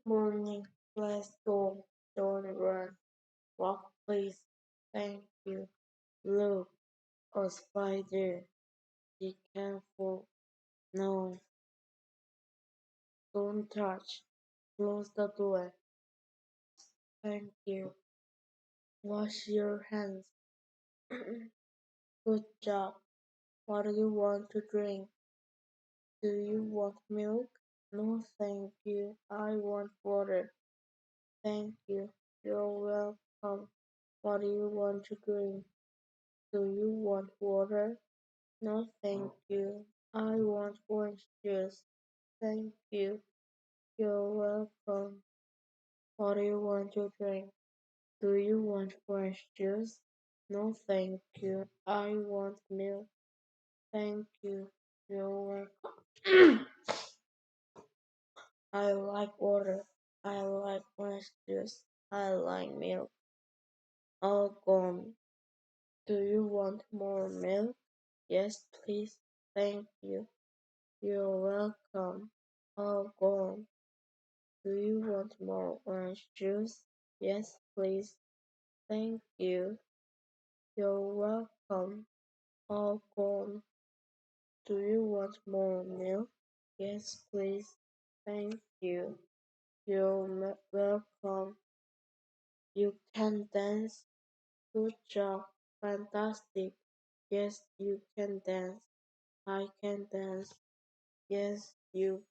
Morning, let's go. Don't run. Walk, please. Thank you. Look, a spider. Be careful. No, don't touch. Close the door. Thank you. Wash your hands. Good job. What do you want to drink? Do you want milk? No, thank you. I want water. Thank you. You're welcome. What do you want to drink? Do you want water? No, thank you. I want orange juice. Thank you. You're welcome. What do you want to drink? Do you want orange juice? No, thank you. I want milk. Thank you. You're welcome. I like water. I like orange juice. I like milk. All gone. Do you want more milk? Yes, please. Thank you. You're welcome. All gone. Do you want more orange juice? Yes, please. Thank you. You're welcome. All gone. Do you want more milk? Yes, please. Thank you. You're welcome. You can dance. Good job. Fantastic. Yes, you can dance. I can dance. Yes, you